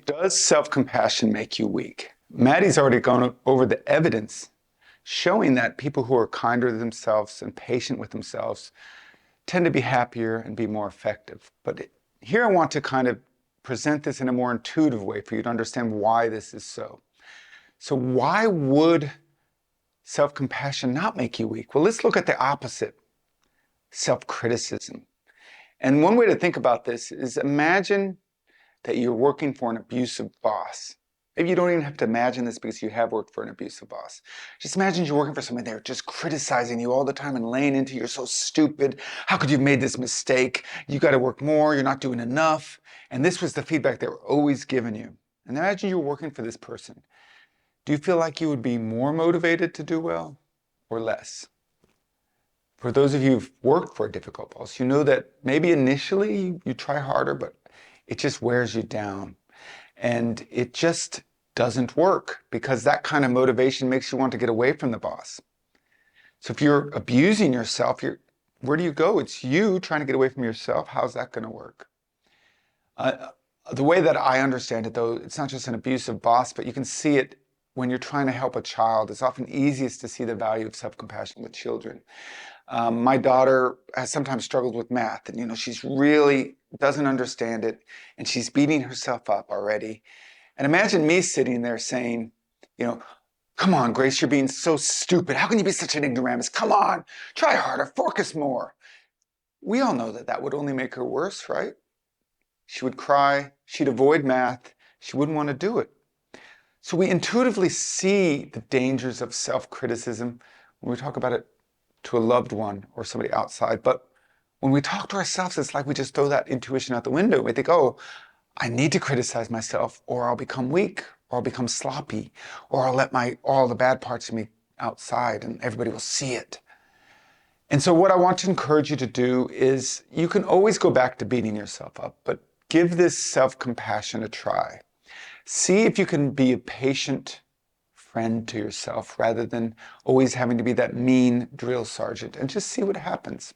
Does self-compassion make you weak? Maddie's already gone over the evidence showing that people who are kinder to themselves and patient with themselves tend to be happier and be more effective. But here I want to kind of present this in a more intuitive way for you to understand why this is so. So why would self-compassion not make you weak? Well, let's look at the opposite, self-criticism. And one way to think about this is imagine that you're working for an abusive boss. Maybe you don't even have to imagine this because you have worked for an abusive boss. Just imagine you're working for someone they're just criticizing you all the time and laying into you. You're so stupid. How could you have made this mistake? You got to work more. You're not doing enough. And this was the feedback they were always giving you. And imagine you're working for this person. Do you feel like you would be more motivated to do well or less? For those of you who've worked for a difficult boss, you know that maybe initially you try harder, but it just wears you down. And it just doesn't work because that kind of motivation makes you want to get away from the boss. So if you're abusing yourself, where do you go? It's you trying to get away from yourself. How's that going to work? The way that I understand it, though, it's not just an abusive boss, but you can see it when you're trying to help a child. It's often easiest to see the value of self-compassion with children. My daughter has sometimes struggled with math, and she's really doesn't understand it, and she's beating herself up already. And imagine me sitting there saying, come on, Grace, you're being so stupid. How can you be such an ignoramus? Come on, try harder, focus more. We all know that that would only make her worse, right? She would cry, she'd avoid math, she wouldn't want to do it. So we intuitively see the dangers of self-criticism when we talk about it to a loved one or somebody outside. But when we talk to ourselves, it's like we just throw that intuition out the window. We think, oh, I need to criticize myself or I'll become weak or I'll become sloppy or I'll let all the bad parts of me outside and everybody will see it. And so what I want to encourage you to do is you can always go back to beating yourself up, but give this self-compassion a try. See if you can be a patient friend to yourself rather than always having to be that mean drill sergeant, and just see what happens.